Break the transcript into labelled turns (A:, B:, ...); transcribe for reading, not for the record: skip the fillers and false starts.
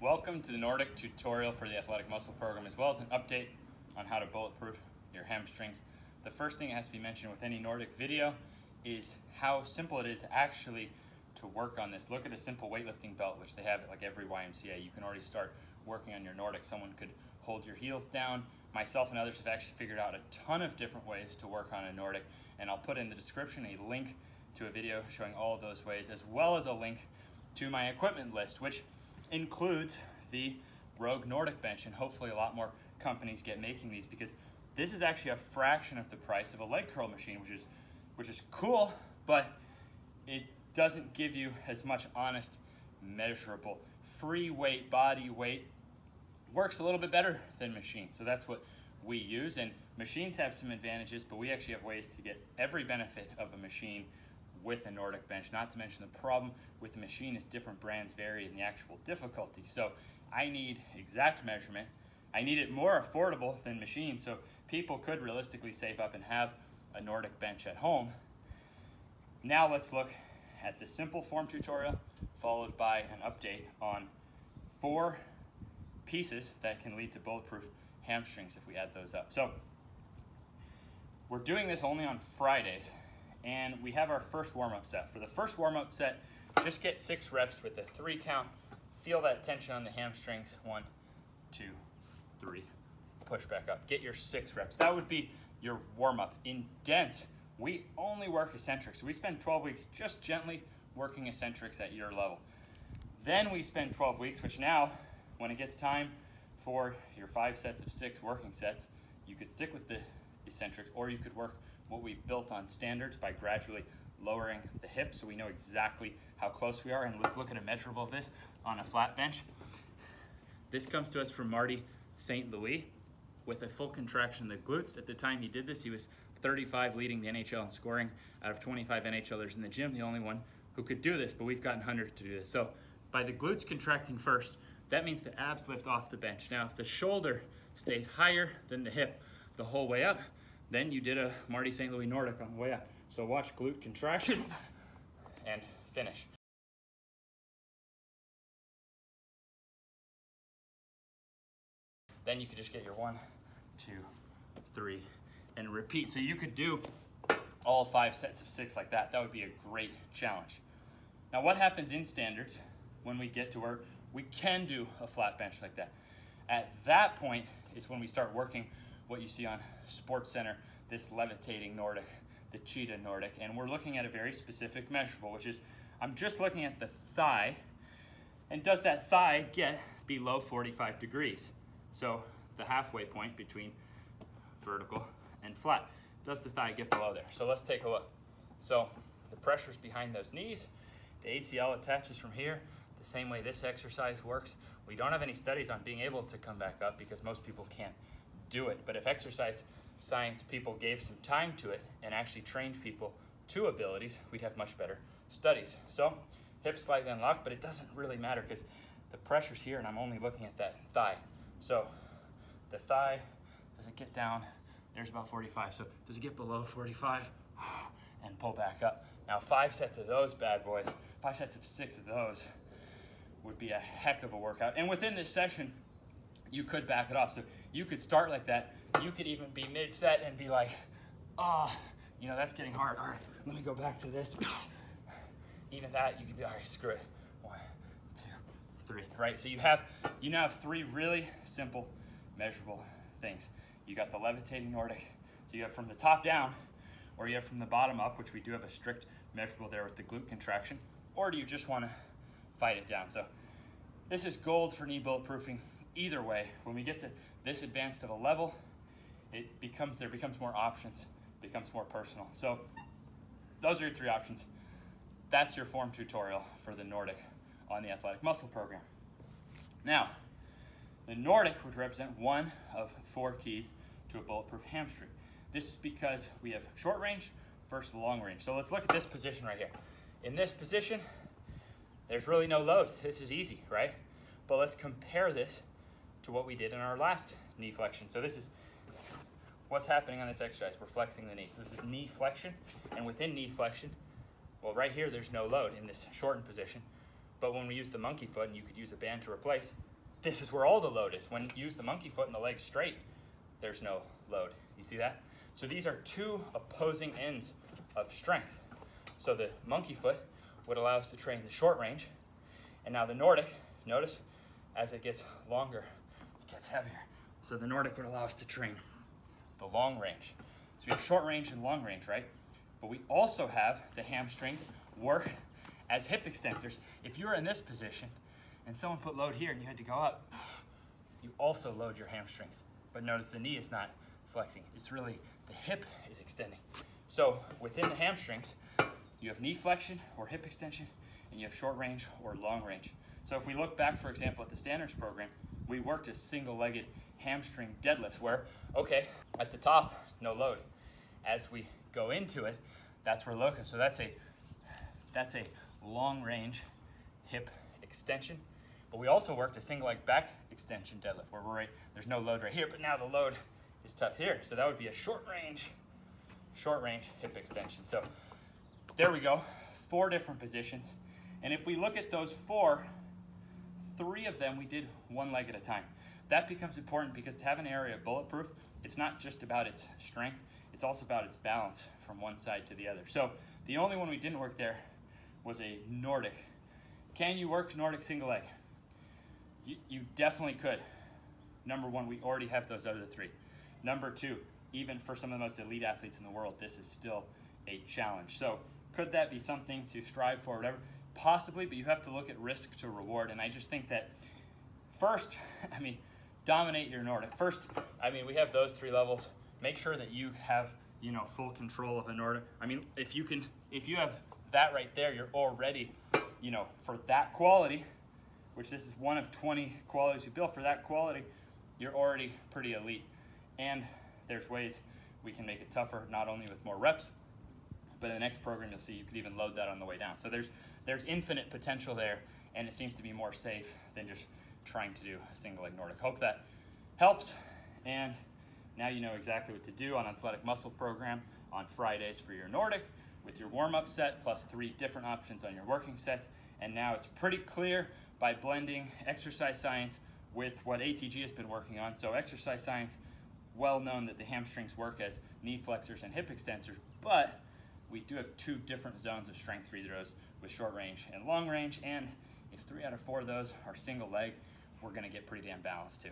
A: Welcome to the Nordic tutorial for the athletic muscle program, as well as an update on how to bulletproof your hamstrings. The first thing that has to be mentioned with any Nordic video is how simple it is actually to work on this. Look at a simple weightlifting belt, which they have at like every YMCA. You can already start working on your Nordic. Someone could hold your heels down. Myself and others have actually figured out a ton of different ways to work on a Nordic, and I'll put in the description a link to a video showing all of those ways, as well as a link to my equipment list, which includes the Rogue Nordic bench, and hopefully a lot more companies get making these, because this is actually a fraction of the price of a leg curl machine, which is cool, but it doesn't give you as much honest, measurable, free weight, body weight. Works a little bit better than machines, so that's what we use. And machines have some advantages, but we actually have ways to get every benefit of a machine with a Nordic bench. Not to mention the problem with the machine is different brands vary in the actual difficulty. So I need exact measurement. I need it more affordable than machines, so people could realistically save up and have a Nordic bench at home. Now let's look at the simple form tutorial, followed by an update on 4 pieces that can lead to bulletproof hamstrings if we add those up. So we're doing this only on Fridays, and we have our first warm-up set. For the first warm-up set, just get 6 reps with a 3 count. Feel that tension on the hamstrings. 1, 2, 3. Push back up. Get your 6 reps. That would be your warm-up. In dense, we only work eccentrics. So we spend 12 weeks just gently working eccentrics at your level. Then we spend 12 weeks, which now, when it gets time for your 5 sets of 6 working sets, you could stick with the eccentrics, or you could work what we built on standards by gradually lowering the hips so we know exactly how close we are. And let's look at a measurable of this on a flat bench. This comes to us from Marty St. Louis with a full contraction of the glutes. At the time he did this, he was 35, leading the NHL in scoring. Out of 25 NHLers in the gym, the only one who could do this, but we've gotten 100 to do this. So by the glutes contracting first, that means the abs lift off the bench. Now, if the shoulder stays higher than the hip the whole way up, then you did a Marty St. Louis Nordic on the way up. So watch glute contraction and finish. Then you could just get your 1, 2, 3, and repeat. So you could do all 5 sets of 6 like that. That would be a great challenge. Now, what happens in standards when we get to where we can do a flat bench like that? At that point is when we start working what you see on Sports Center, this levitating Nordic, the cheetah Nordic, and we're looking at a very specific measurable, which is, I'm just looking at the thigh, and does that thigh get below 45 degrees? So the halfway point between vertical and flat. Does the thigh get below there? So let's take a look. So the pressure's behind those knees, the ACL attaches from here, the same way this exercise works. We don't have any studies on being able to come back up because most people can't do it. But if exercise science people gave some time to it and actually trained people to abilities, we'd have much better studies. So hips slightly unlocked, but it doesn't really matter because the pressure's here and I'm only looking at that thigh. So the thigh, does it get down? There's about 45. So does it get below 45? And pull back up. Now 5 sets of those bad boys, 5 sets of 6 of those would be a heck of a workout. And within this session, you could back it off. So you could start like that. You could even be mid-set and be like, oh, that's getting hard. All right, let me go back to this. Even that, you could be, all right, screw it. 1, 2, 3, right? So you now have 3 really simple, measurable things. You got the levitating Nordic. So you have from the top down, or you have from the bottom up, which we do have a strict measurable there with the glute contraction, or do you just want to fight it down? So this is gold for knee bulletproofing. Either way, when we get to this advanced of a level, there becomes more options, becomes more personal. So those are your 3 options. That's your form tutorial for the Nordic on the athletic muscle program. Now, the Nordic would represent one of 4 keys to a bulletproof hamstring. This is because we have short range versus long range. So let's look at this position right here. In this position, there's really no load. This is easy, right? But let's compare this to what we did in our last knee flexion. So this is what's happening on this exercise. We're flexing the knee. So this is knee flexion, and within knee flexion, well, right here there's no load in this shortened position. But when we use the monkey foot, and you could use a band to replace, this is where all the load is. When you use the monkey foot and the leg's straight, there's no load. You see that? So these are two opposing ends of strength. So the monkey foot would allow us to train the short range, and now the Nordic, notice, as it gets longer, it gets heavier. So the Nordic would allow us to train the long range. So we have short range and long range, right? But we also have the hamstrings work as hip extensors. If you were in this position and someone put load here and you had to go up, you also load your hamstrings. But notice the knee is not flexing. It's really the hip is extending. So within the hamstrings, you have knee flexion or hip extension, and you have short range or long range. So if we look back, for example, at the standards program, we worked a single-legged hamstring deadlifts where, okay, at the top, no load. As we go into it, that's where load comes. So that's a long range hip extension. But we also worked a single leg back extension deadlift where there's no load right here, but now the load is tough here. So that would be a short range hip extension. So there we go, 4 different positions. And if we look at those 4, 3 of them we did one leg at a time. That becomes important because to have an area bulletproof, it's not just about its strength, it's also about its balance from one side to the other. So the only one we didn't work there was a Nordic. Can you work Nordic single leg? You definitely could. Number 1, we already have those other 3. Number 2, even for some of the most elite athletes in the world, this is still a challenge. So could that be something to strive for, whatever? Possibly, but you have to look at risk to reward. And I just think that first, dominate your Nordic. First, we have those 3 levels. Make sure that you have, full control of a Nordic. If you have that right there, you're already, for that quality, which this is one of 20 qualities you build, for that quality, you're already pretty elite. And there's ways we can make it tougher, not only with more reps, but in the next program you'll see you could even load that on the way down. So there's infinite potential there, and it seems to be more safe than just trying to do a single leg Nordic. Hope that helps, and now you know exactly what to do on Athletic Muscle Program on Fridays for your Nordic with your warm-up set plus 3 different options on your working sets. And now it's pretty clear by blending exercise science with what ATG has been working on. So exercise science, well known that the hamstrings work as knee flexors and hip extensors, but we do have 2 different zones of strength for either of those with short range and long range. And if 3 out of 4 of those are single leg, we're gonna get pretty damn balanced too.